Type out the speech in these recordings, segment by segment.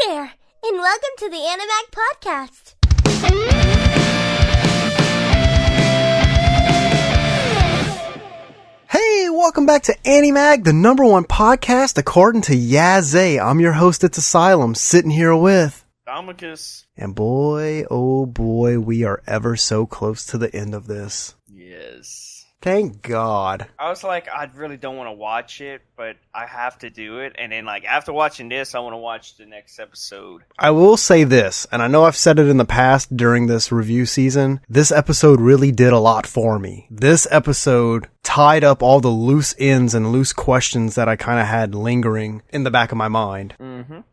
there, and welcome to the Animag podcast. Hey, welcome back to Animag, the #1 podcast according to Yazzie. I'm your host at Asylum, sitting here with Domicus. And boy, oh boy, we are ever so close to the end of this. Yes. Thank God. I was like, I really don't want to watch it, but I have to do it. And then, like, after watching this, I want to watch the next episode. I will say this, and I know I've said it in the past during this review season, this episode really did a lot for me. This episode tied up all the loose ends and loose questions that I kind of had lingering in the back of my mind.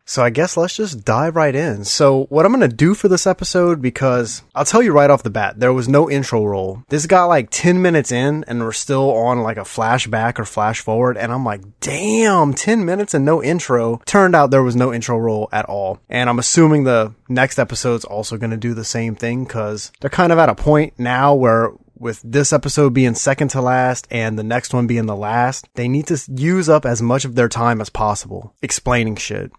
So I guess let's just dive right in. So what I'm going to do for this episode, because I'll tell you right off the bat, there was no intro roll. This got like 10 minutes in and we're still on like a flashback or flash forward. And I'm like, damn, 10 minutes and no intro. Turned out there was no intro roll at all. And I'm assuming the next episode's also going to do the same thing because they're kind of at a point now where with this episode being second to last and the next one being the last, they need to use up as much of their time as possible explaining shit.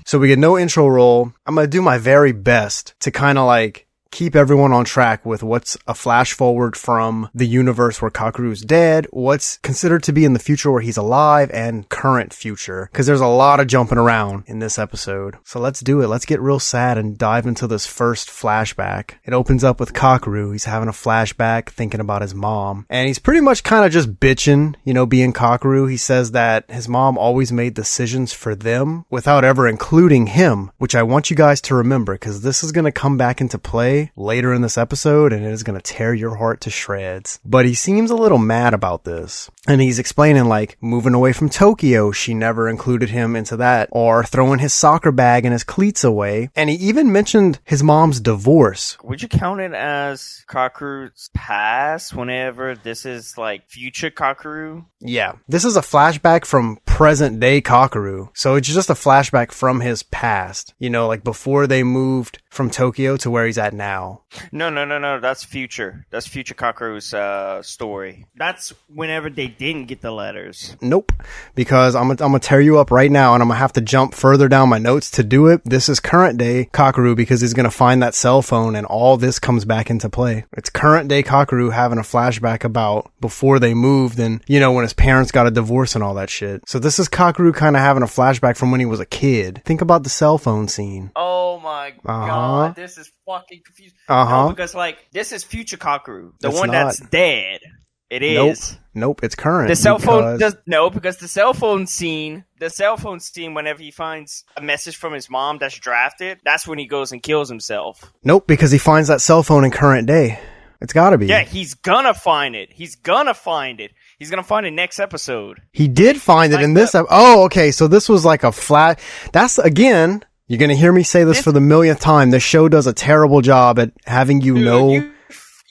So we get no intro roll. I'm going to do my very best to kind of like keep everyone on track with what's a flash forward from the universe where Kakeru's dead, what's considered to be in the future where he's alive, and current future. Because there's a lot of jumping around in this episode. So let's do it. Let's get real sad and dive into this first flashback. It opens up with Kakeru. He's having a flashback thinking about his mom. And he's pretty much kind of just bitching, you know, being Kakeru. He says that his mom always made decisions for them without ever including him, which I want you guys to remember because this is going to come back into play later in this episode and it is going to tear your heart to shreds. But he seems a little mad about this. And he's explaining like moving away from Tokyo, she never included him into that, or throwing his soccer bag and his cleats away. And he even mentioned his mom's divorce. Would you count it as Kakeru's past whenever this is like future Kakeru? Yeah, this is a flashback from present day Kakeru. So it's just a flashback from his past, you know, like before they moved from Tokyo to where he's at now. No. That's future. That's future Kakeru's story. That's whenever they didn't get the letters. Nope. Because I'm gonna tear you up right now and I'm gonna have to jump further down my notes to do it. This is current day Kakeru because he's gonna find that cell phone and all this comes back into play. It's current day Kakeru having a flashback about before they moved and, you know, when his parents got a divorce and all that shit. So this is Kakeru kind of having a flashback from when he was a kid. Think about the cell phone scene. Oh my God, this is fucking confusing. No, because like this is future Kakeru, the one that's dead. It is. Nope, it's current. The cell phone because the cell phone scene whenever he finds a message from his mom that's drafted, that's when he goes and kills himself. Nope, because he finds that cell phone in current day. It's gotta be. Yeah, he's gonna find it. He's gonna find it next episode. He did find it in this episode. Oh, okay, so this was like a flat. That's, again, you're gonna hear me say this for the millionth time. The show does a terrible job at having you know.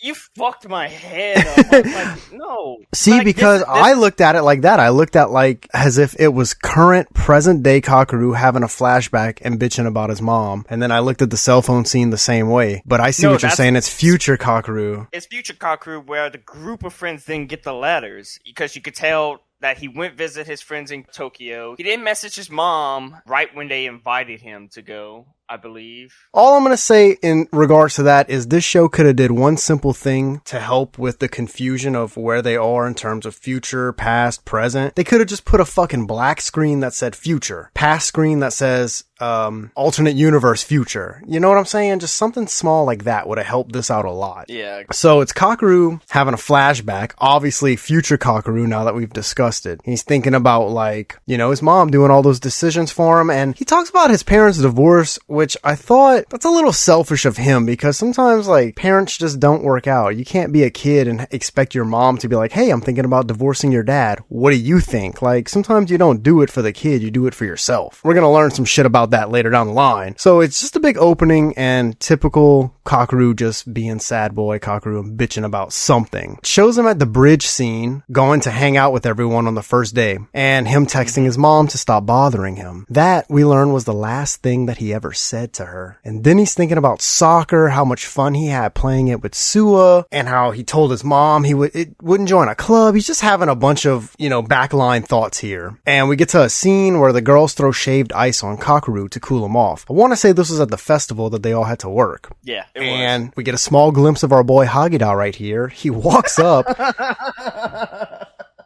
You fucked my head up. I was like, no. See, like, because I looked at it like that. I looked at like as if it was current, present day Kakeru having a flashback and bitching about his mom. And then I looked at the cell phone scene the same way. But I see what you're saying. It's future Kakeru. It's future Kakeru where the group of friends didn't get the letters because you could tell that he went visit his friends in Tokyo. He didn't message his mom right when they invited him to go, I believe. All I'm going to say in regards to that is this show could have did one simple thing to help with the confusion of where they are in terms of future, past, present. They could have just put a fucking black screen that said future, past screen that says alternate universe future. You know what I'm saying? Just something small like that would have helped this out a lot. Yeah. So it's Kakeru having a flashback, obviously future Kakeru now that we've discussed it. He's thinking about like, you know, his mom doing all those decisions for him, and he talks about his parents' divorce, which I thought that's a little selfish of him because sometimes like parents just don't work out. You can't be a kid and expect your mom to be like, hey, I'm thinking about divorcing your dad. What do you think? Like sometimes you don't do it for the kid, you do it for yourself. We're going to learn some shit about that later down the line. So it's just a big opening and typical Kakeru just being sad boy Kakeru and bitching about something. Shows him at the bridge scene going to hang out with everyone on the first day and him texting his mom to stop bothering him. That, we learn, was the last thing that he ever said to her. And then he's thinking about soccer, how much fun he had playing it with Sua, and how he told his mom he wouldn't join a club. He's just having a bunch of, backline thoughts here. And we get to a scene where the girls throw shaved ice on Kakeru to cool him off. I want to say this was at the festival that they all had to work. Yeah, it was. And we get a small glimpse of our boy Hagida right here. He walks up.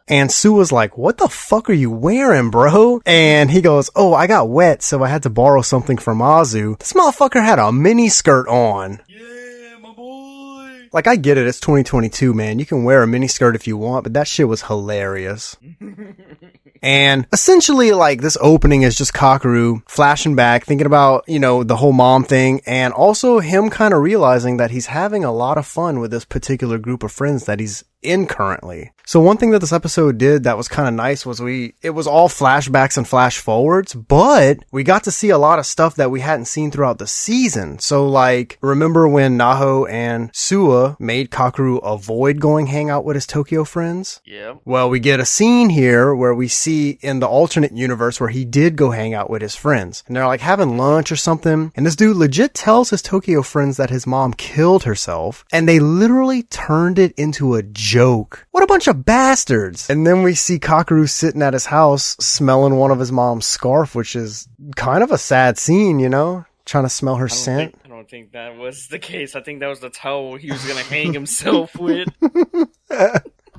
And Sua's like, what the fuck are you wearing, bro? And he goes, oh, I got wet, so I had to borrow something from Azu. This motherfucker had a mini skirt on. Yeah, my boy. Like, I get it. It's 2022, man. You can wear a mini skirt if you want, but that shit was hilarious. And essentially, like, this opening is just Kakeru flashing back, thinking about, the whole mom thing, and also him kind of realizing that he's having a lot of fun with this particular group of friends that he's in currently. So one thing that this episode did that was kind of nice was it was all flashbacks and flash forwards, but we got to see a lot of stuff that we hadn't seen throughout the season. So like, remember when Naho and Sua made Kakeru avoid going hang out with his Tokyo friends? Yeah. Well, we get a scene here where we see in the alternate universe where he did go hang out with his friends. And they're like having lunch or something. And this dude legit tells his Tokyo friends that his mom killed herself. And they literally turned it into a joke. What a bunch of bastards. And then we see Kakeru sitting at his house smelling one of his mom's scarf, which is kind of a sad scene, trying to smell her scent. I don't think that was the case. I think that was the towel he was going to hang himself with.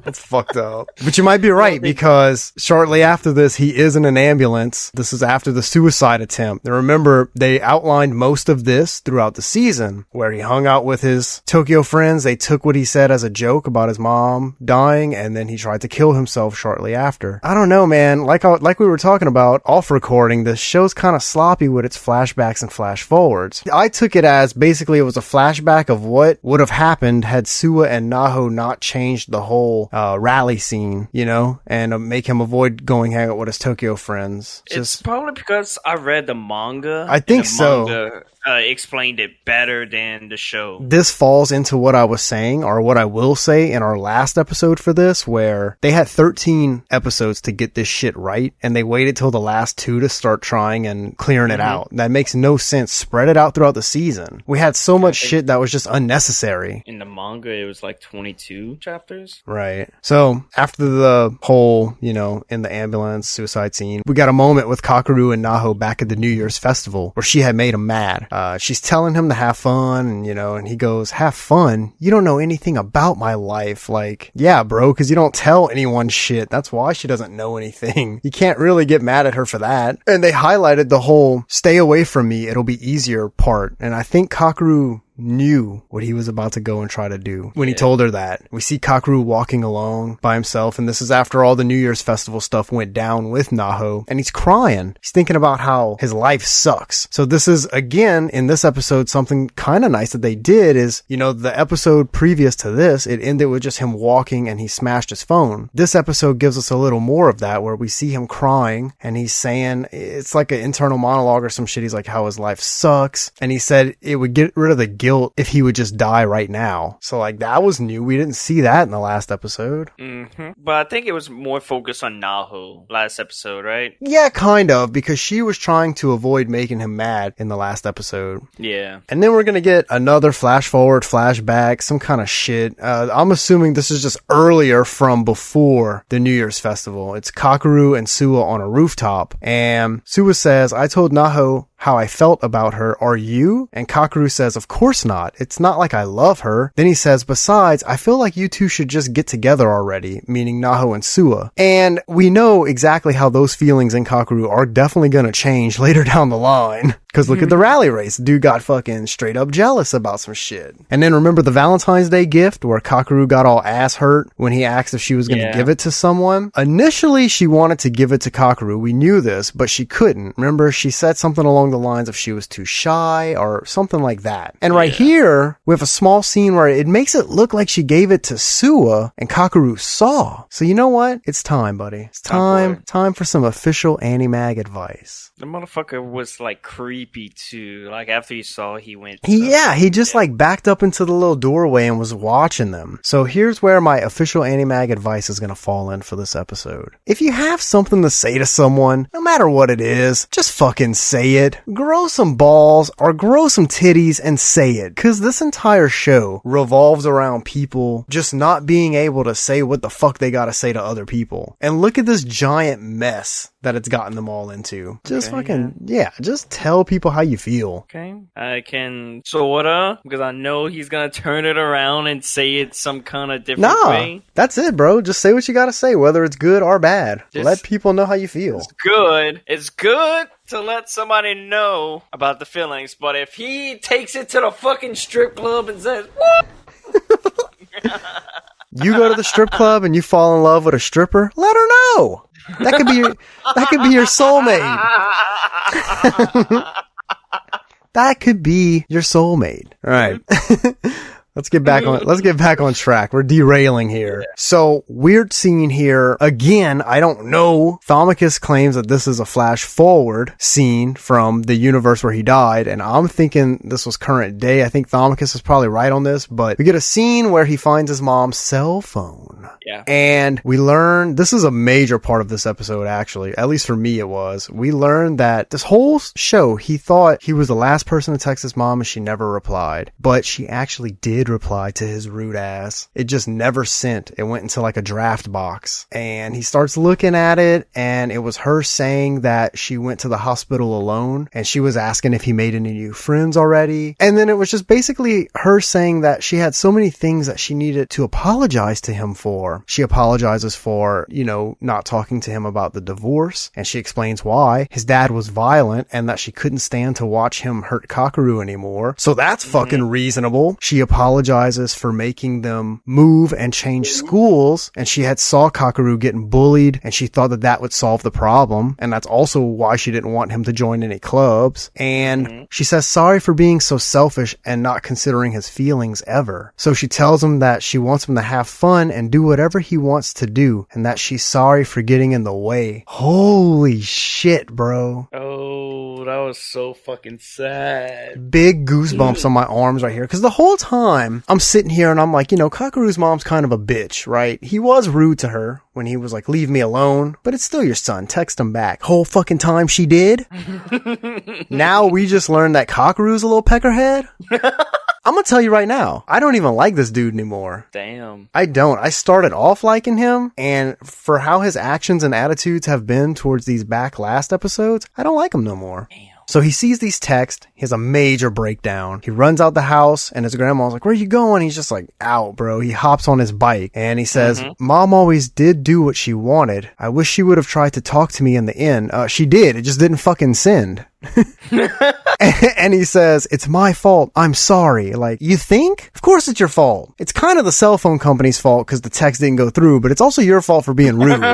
That's fucked up. But you might be right, because shortly after this, he is in an ambulance. This is after the suicide attempt. And remember, they outlined most of this throughout the season, where he hung out with his Tokyo friends. They took what he said as a joke about his mom dying, and then he tried to kill himself shortly after. I don't know, man. Like we were talking about off recording, this show's kind of sloppy with its flashbacks and flash forwards. I took it as basically it was a flashback of what would have happened had Sua and Naho not changed the whole rally scene, and make him avoid going hang out with his Tokyo friends. It's probably because I read the manga. I think so. Manga explained it better than the show. This falls into what I was saying, or what I will say in our last episode for this, where they had 13 episodes to get this shit right, and they waited till the last 2 to start trying and clearing it out. That makes no sense. Spread it out throughout the season. We had so much shit that was just unnecessary. In the manga, it was like 22 chapters. Right. So, after the whole, in the ambulance suicide scene, we got a moment with Kakeru and Naho back at the New Year's festival, where she had made him mad. She's telling him to have fun, and he goes, have fun? You don't know anything about my life. Like, yeah, bro, because you don't tell anyone shit. That's why she doesn't know anything. You can't really get mad at her for that. And they highlighted the whole stay away from me, it'll be easier part. And I think Kakeru knew what he was about to go and try to do when he told her that. We see Kakeru walking along by himself, and this is after all the New Year's festival stuff went down with Naho, and he's crying. He's thinking about how his life sucks. So this is, again, in this episode, something kind of nice that they did is, the episode previous to this, it ended with just him walking and he smashed his phone. This episode gives us a little more of that, where we see him crying and he's saying, it's like an internal monologue or some shit. He's like, how his life sucks. And he said it would get rid of the guilt if he would just die right now. So like, that was new. We didn't see that in the last episode. But I think it was more focused on Naho last episode, right? Yeah, kind of, because she was trying to avoid making him mad in the last episode. Yeah. And then we're gonna get another flash forward, flashback, some kind of shit. I'm assuming this is just earlier from before the New Year's festival. It's Kakeru and Sua on a rooftop, and Sua says, I told Naho how I felt about her. Are you? And Kakeru says, of course not. It's not like I love her. Then he says, besides, I feel like you two should just get together already, meaning Naho and Sua. And we know exactly how those feelings in Kakeru are definitely going to change later down the line. Because look at the rally race. Dude got fucking straight up jealous about some shit. And then remember the Valentine's Day gift where Kakeru got all ass hurt when he asked if she was going to give it to someone? Initially, she wanted to give it to Kakeru. We knew this, but she couldn't. Remember, she said something along the lines of she was too shy or something like that. And right here, we have a small scene where it makes it look like she gave it to Suwa and Kakeru saw. So you know what? It's time, buddy. It's time for some official Animag advice. The motherfucker was like creepy too. Like after he saw, he went. He just like backed up into the little doorway and was watching them. So here's where my official Animag advice is going to fall in for this episode. If you have something to say to someone, no matter what it is, just fucking say it. Grow some balls or grow some titties and say it. Cause this entire show revolves around people just not being able to say what the fuck they gotta say to other people. And look at this giant mess that it's gotten them all into. Just just tell people how you feel. Okay. I can sorta, because I know he's gonna turn it around and say it some kind of different way. That's it, bro. Just say what you gotta say, whether it's good or bad. Let people know how you feel. It's good to let somebody know about the feelings, but if he takes it to the fucking strip club and says, what? You go to the strip club and you fall in love with a stripper, let her know. That could be your soulmate. That could be your soulmate. All right. Let's get back on track. We're derailing here. Yeah. So, weird scene here. Again, I don't know. Thomicus claims that this is a flash forward scene from the universe where he died, and I'm thinking this was current day. I think Thomicus is probably right on this, but we get a scene where he finds his mom's cell phone. Yeah. And we learn, this is a major part of this episode, actually. At least for me it was. We learned that this whole show, he thought he was the last person to text his mom and she never replied. But she actually did reply to his rude ass. It just never sent. It went into like a draft box. And he starts looking at it, and it was her saying that she went to the hospital alone, and she was asking if he made any new friends already. And then it was just basically her saying that she had so many things that she needed to apologize to him for. She apologizes for, not talking to him about the divorce, and she explains why. His dad was violent and that she couldn't stand to watch him hurt Kakeru anymore. So that's fucking reasonable. She apologizes for making them move and change schools, and she had saw Kakeru getting bullied, and she thought that would solve the problem, and that's also why she didn't want him to join any clubs. And she says sorry for being so selfish and not considering his feelings ever. So she tells him that she wants him to have fun and do whatever he wants to do, and that she's sorry for getting in the way. Holy shit, bro. Oh, that was so fucking sad. Big goosebumps on my arms right here, because the whole time I'm sitting here and I'm like, Kakeru's mom's kind of a bitch, right? He was rude to her when he was like, leave me alone, but it's still your son. Text him back. Whole fucking time she did. Now we just learned that Kakeru's a little peckerhead. I'm gonna tell you right now, I don't even like this dude anymore. Damn. I don't. I started off liking him, and for how his actions and attitudes have been towards these back last episodes, I don't like him no more. Damn. So he sees these texts, he has a major breakdown. He runs out the house, and his grandma's like, where are you going? He's just like, out, bro. He hops on his bike, and he says, Mom always did do what she wanted. I wish she would have tried to talk to me in the end. She did. It just didn't fucking send. And he says, it's my fault. I'm sorry. Like, you think? Of course it's your fault. It's kind of the cell phone company's fault because the text didn't go through, but it's also your fault for being rude.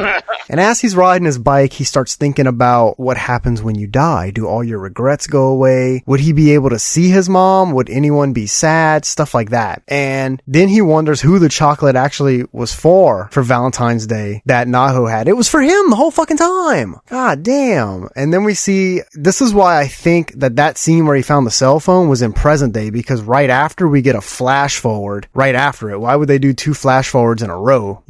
And as he's riding his bike, he starts thinking about what happens when you die. Do all your regrets go away? Would he be able to see his mom? Would anyone be sad? Stuff like that. And then he wonders who the chocolate actually was for Valentine's Day that Naho had. It was for him the whole fucking time. God damn. And then we see, this is why I think that scene where he found the cell phone was in present day, because right after we get a flash forward right after it. Why would they do two flash forwards in a row,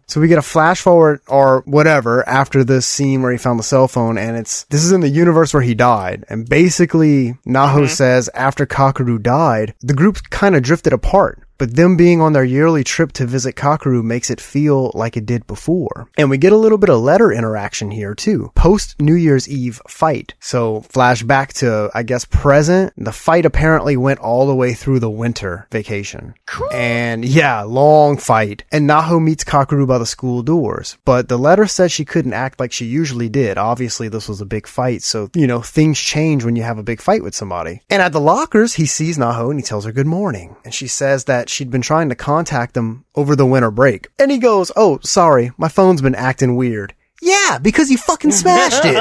So we get a flash forward or whatever after this scene where he found the cell phone, and this is in the universe where he died. And basically Naho says after Kakeru died, the group kind of drifted apart. But them being on their yearly trip to visit Kakeru makes it feel like it did before. And we get a little bit of letter interaction here too. Post New Year's Eve fight. So flashback to, I guess, present. The fight apparently went all the way through the winter vacation. Cool. And yeah, long fight. And Naho meets Kakeru by the school doors. But the letter says she couldn't act like she usually did. Obviously this was a big fight. So, things change when you have a big fight with somebody. And at the lockers, he sees Naho and he tells her good morning. And she says that she'd been trying to contact him over the winter break. And he goes, oh, sorry, my phone's been acting weird. Yeah, because you fucking smashed it.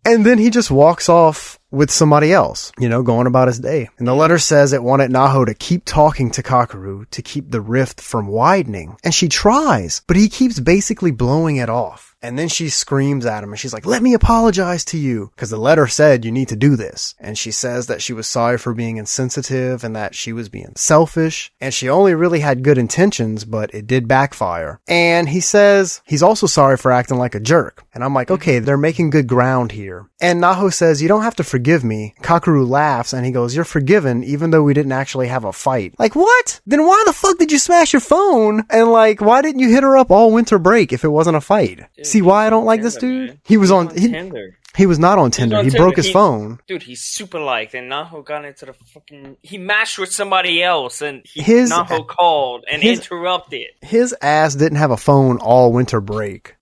And then he just walks off with somebody else, going about his day. And the letter says it wanted Naho to keep talking to Kakeru to keep the rift from widening. And she tries, but he keeps basically blowing it off. And then she screams at him and she's like, let me apologize to you. Because the letter said you need to do this. And she says that she was sorry for being insensitive and that she was being selfish. And she only really had good intentions, but it did backfire. And he says he's also sorry for acting like a jerk. And I'm like, okay, they're making good ground here. And Naho says, you don't have to forgive me. Kakeru laughs and he goes, you're forgiven even though we didn't actually have a fight. Like, what? Then why the fuck did you smash your phone? And like, why didn't you hit her up all winter break if it wasn't a fight? Dude, see why I don't like this dude? Man. He was on Tinder. He was not on Tinder. He broke his phone. Dude, he's super liked, and Naho got into the fucking... He matched with somebody else, and Naho called and interrupted. His ass didn't have a phone all winter break.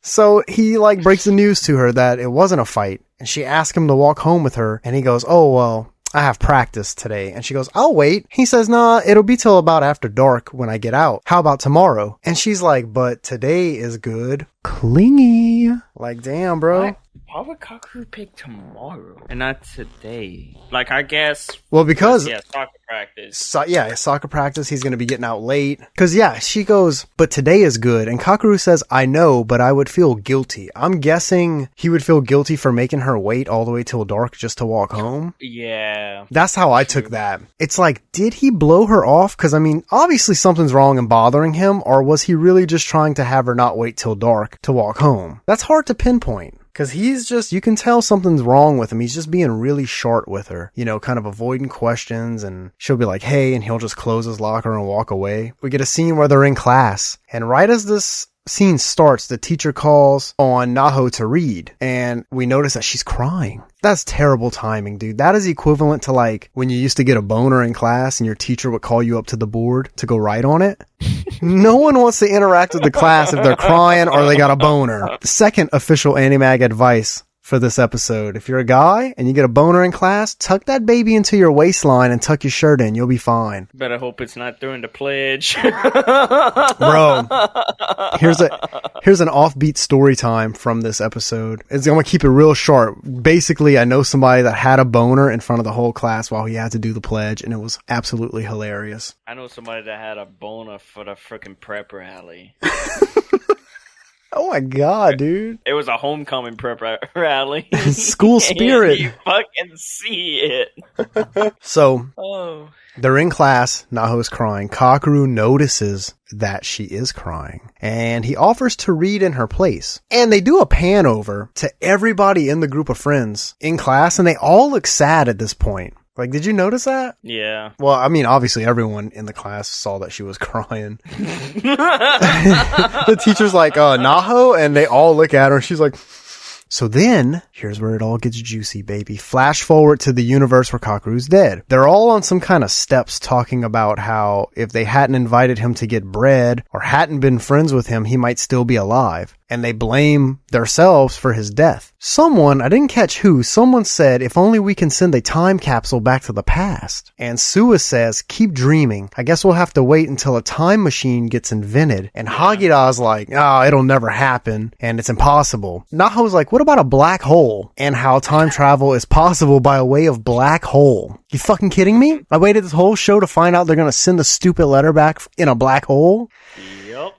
So he breaks the news to her that it wasn't a fight, and she asked him to walk home with her, and he goes, oh, well, I have practice today. And she goes, I'll wait. He says, nah, it'll be till about after dark when I get out. How about tomorrow? And she's like, but today is good. Clingy. Like, damn, bro. Why would Kakeru pick tomorrow and not today? Like, I guess... Well, because... Yeah, soccer practice. Soccer practice. He's going to be getting out late. Because, yeah, she goes, but today is good. And Kakeru says, I know, but I would feel guilty. I'm guessing he would feel guilty for making her wait all the way till dark just to walk home. Yeah. That's how I took that. It's like, did he blow her off? Because, I mean, obviously something's wrong and bothering him. Or was he really just trying to have her not wait till dark to walk home? That's hard to pinpoint. Because he's just, you can tell something's wrong with him. He's just being really short with her, kind of avoiding questions, and she'll be like, hey, and he'll just close his locker and walk away. We get a scene where they're in class, and right as this scene starts, the teacher calls on Naho to read, and we notice that she's crying. That's terrible timing, dude. That is equivalent to when you used to get a boner in class and your teacher would call you up to the board to go write on it. No one wants to interact with the class if they're crying or they got a boner. Second official Animag advice for this episode. If you're a guy and you get a boner in class, tuck that baby into your waistline and tuck your shirt in. You'll be fine. Better hope it's not during the pledge. Bro, here's an offbeat story time from this episode. I'm going to keep it real short. Basically, I know somebody that had a boner in front of the whole class while he had to do the pledge, and it was absolutely hilarious. I know somebody that had a boner for the freaking prep rally. Oh my god, dude. It was a homecoming prep rally. School spirit. You fucking see it. So, they're in class. Naho's crying. Kakeru notices that she is crying, and he offers to read in her place. And they do a pan over to everybody in the group of friends in class, and they all look sad at this point. Did you notice that? Yeah. Well, I mean, obviously everyone in the class saw that she was crying. The teacher's like, Naho? And they all look at her and she's like... So then, here's where it all gets juicy, baby. Flash forward to the universe where Kakeru's dead. They're all on some kind of steps talking about how if they hadn't invited him to get bread or hadn't been friends with him, he might still be alive. And they blame themselves for his death. Someone, I didn't catch who, someone said, if only we can send a time capsule back to the past. And Suwa says, keep dreaming. I guess we'll have to wait until a time machine gets invented. And Hagira's like, it'll never happen. And it's impossible. Naho's like, what about a black hole? And how time travel is possible by a way of black hole. You fucking kidding me? I waited this whole show to find out they're gonna send the stupid letter back in a black hole? Yep.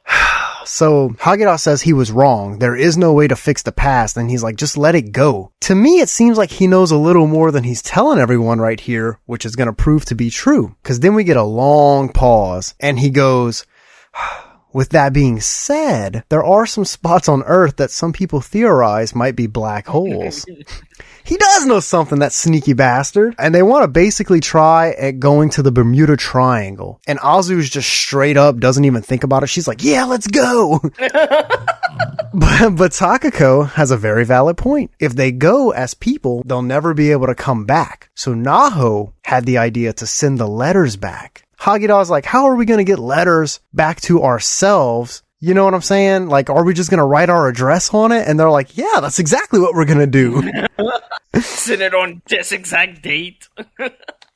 So Hagira says he was wrong. There is no way to fix the past. And he's like, just let it go. To me, it seems like he knows a little more than he's telling everyone right here, which is going to prove to be true. Because then we get a long pause and he goes, with that being said, there are some spots on Earth that some people theorize might be black holes. He does know something, that sneaky bastard. And they want to basically try at going to the Bermuda Triangle. And Azu's just straight up doesn't even think about it. She's like, yeah, let's go. But Takako has a very valid point. If they go as people, they'll never be able to come back. So Naho had the idea to send the letters back. Hagira's like, how are we going to get letters back to ourselves? You know what I'm saying? Are we just going to write our address on it? And they're like, yeah, that's exactly what we're going to do. Send it on this exact date.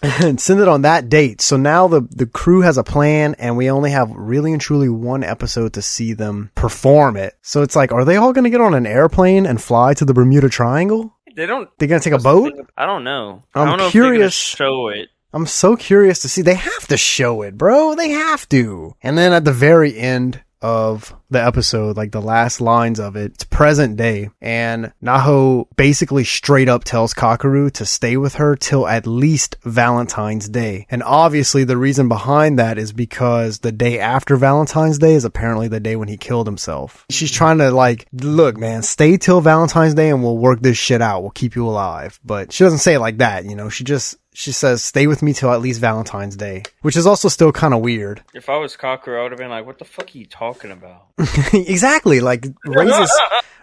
and send it on that date. So now the crew has a plan, and we only have really and truly one episode to see them perform it. So it's like, are they all going to get on an airplane and fly to the Bermuda Triangle? They don't. They're going to take a boat? I don't know. I'm I don't know curious. if they're gonna show it. I'm so curious to see. They have to show it, bro. They have to. And then at the very end of the episode, like the last lines of it, it's present day, and Naho basically straight up tells Kakeru to stay with her till at least Valentine's Day. And obviously the reason behind that is because the day after Valentine's Day is apparently the day when he killed himself. She's trying to like, look man, stay till Valentine's Day and we'll work this shit out, we'll keep you alive. But she doesn't say it like that, you know. She says, stay with me till at least Valentine's Day, which is also still kind of weird. If I was Kakeru, I would have been like, what the fuck are you talking about? Exactly. Like,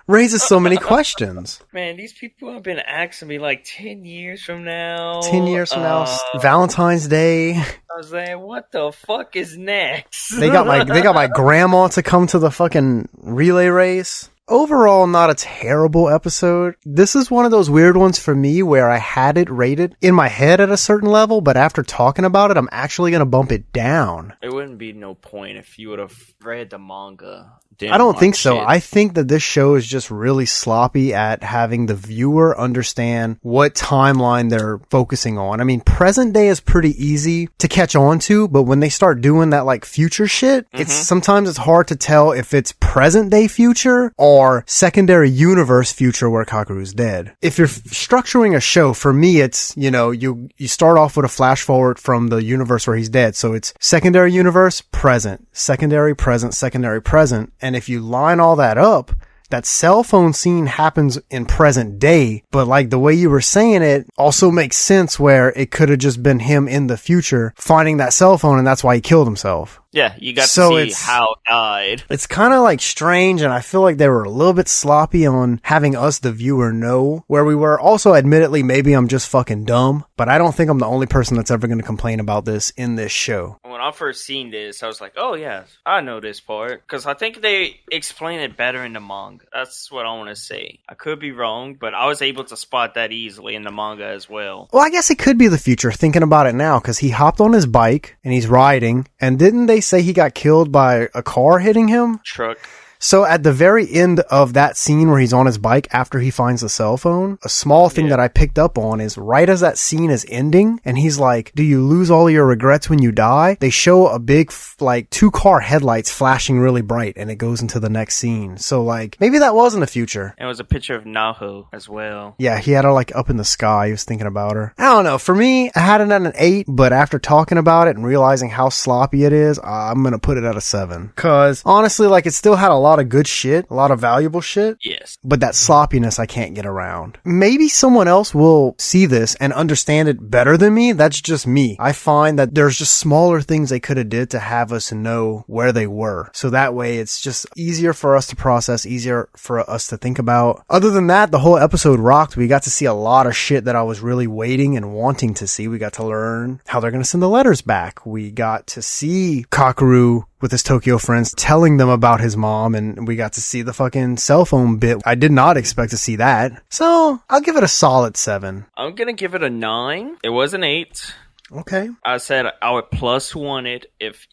raises so many questions. Man, these people have been asking me like 10 years from now. 10 years from now, Valentine's Day. I was like, what the fuck is next? They got my grandma to come to the fucking relay race. Overall, not a terrible episode. This is one of those weird ones for me where I had it rated in my head at a certain level, but after talking about it, I'm actually going to bump it down. It wouldn't be no point if you would have read the manga. I don't think so. I think that this show is just really sloppy at having the viewer understand what timeline they're focusing on. I mean, present day is pretty easy to catch on to, but when they start doing that like future shit, sometimes it's hard to tell if it's present day future or secondary universe future where Kakeru's dead. If you're structuring a show, for me, it's, you know, you start off with a flash forward from the universe where he's dead. So it's secondary universe, present, secondary, present, secondary, present. And if you line all that up, that cell phone scene happens in present day, but like the way you were saying it also makes sense where it could have just been him in the future finding that cell phone and that's why he killed himself. Yeah, you got to see how it died. It's kind of like strange, and I feel like they were a little bit sloppy on having us, the viewer, know where we were. Also, admittedly, maybe I'm just fucking dumb, but I don't think I'm the only person that's ever going to complain about this in this show. When I first seen this, I was like, oh yeah, I know this part. Because I think they explain it better in the manga. That's what I want to say. I could be wrong, but I was able to spot that easily in the manga as well. Well, I guess it could be the future, thinking about it now, because he hopped on his bike, and he's riding, and didn't they say he got killed by a car hitting him? Truck. So at the very end of that scene where he's on his bike after he finds the cell phone, a small thing that I picked up on is right as that scene is ending and he's like, do you lose all your regrets when you die? They show a big, like, 2-car headlights flashing really bright and it goes into the next scene. So like, maybe that was in the future. And it was a picture of Naho as well. Yeah, he had her like up in the sky. He was thinking about her. I don't know. For me, I had it at an 8, but after talking about it and realizing how sloppy it is, I'm going to put it at a 7. Cause honestly, like, it still had a lot of good shit, a lot of valuable shit. Yes. But that sloppiness I can't get around. Maybe someone else will see this and understand it better than me. That's just me. I find that there's just smaller things they could have did to have us know where they were. So that way it's just easier for us to process, easier for us to think about. Other than that, the whole episode rocked. We got to see a lot of shit that I was really waiting and wanting to see. We got to learn how they're going to send the letters back. We got to see Kakeru with his Tokyo friends telling them about his mom, and we got to see the fucking cell phone bit. I did not expect to see that. So I'll give it a solid 7. I'm gonna give it a 9. It was an 8. Okay. I said I would +1 it if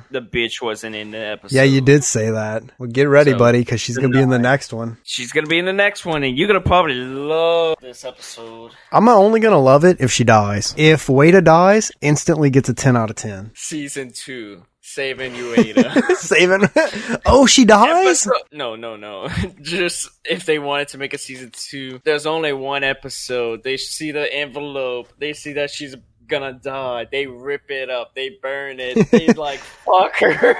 the bitch wasn't in the episode. Yeah, you did say that. Well, get ready, buddy, because she's going to be in the next one. She's going to be in the next one, and you're going to probably love this episode. I'm only going to love it if she dies. If Wada dies, instantly gets a 10 out of 10. Season 2. Saving you, Ada. Saving? Oh, she dies? No. Just if they wanted to make a season 2, there's only one episode. They see the envelope. They see that she's gonna die. They rip it up. They burn it. They like, fuck her.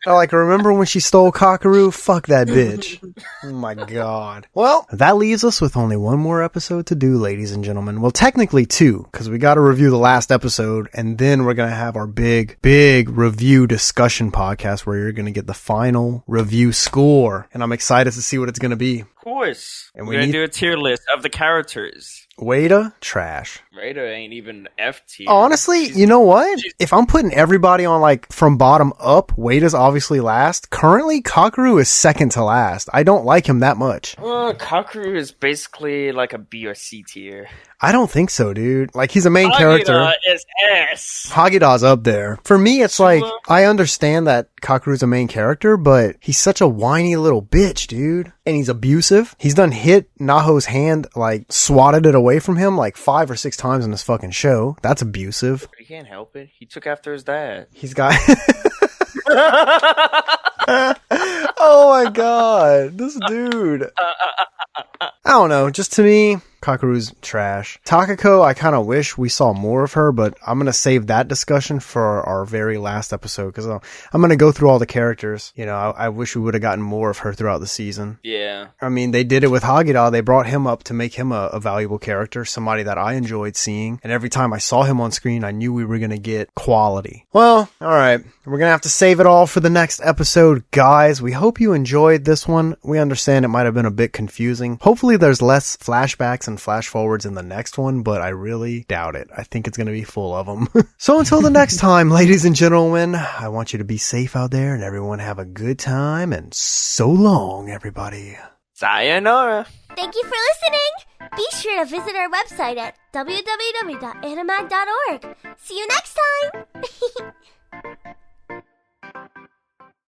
They're like, remember when she stole Kakeru? Fuck that bitch. Oh my god. Well, that leaves us with only one more episode to do, ladies and gentlemen. Well, technically 2, because we got to review the last episode, and then we're going to have our big review discussion podcast where you're going to get the final review score. And I'm excited to see what it's going to be. Of course. And we're going to do a tier list of the characters. Wada, trash. Wada ain't even F tier. Honestly, you know what? If I'm putting everybody on, like, from bottom up, Wada's obviously obviously last. Currently, Kakeru is second to last. I don't like him that much. Kakeru is basically like a B or C tier. I don't think so, dude. Like, he's a main character. Is S. Hagida's up there. For me, it's like, I understand that Kakeru's a main character, but he's such a whiny little bitch, dude. And he's abusive. He's done hit Naho's hand, like, swatted it away from him like 5 or 6 times in this fucking show. That's abusive. He can't help it. He took after his dad. He's got... Oh my god, this dude. I don't know, just to me, Kakeru's trash. Takako, I kind of wish we saw more of her, but I'm going to save that discussion for our very last episode, because I'm going to go through all the characters. You know, I wish we would have gotten more of her throughout the season. Yeah. I mean, they did it with Hagida. They brought him up to make him a valuable character, somebody that I enjoyed seeing, and every time I saw him on screen, I knew we were going to get quality. Well, alright, we're going to have to save it all for the next episode, guys. We hope you enjoyed this one. We understand it might have been a bit confusing. Hopefully there's less flashbacks and flash forwards in the next one, but I really doubt it. I think it's going to be full of them. So until the next time, ladies and gentlemen, I want you to be safe out there and everyone have a good time, and so long, everybody. Sayonara. Thank you for listening. Be sure to visit our website at www.animag.org. See you next time.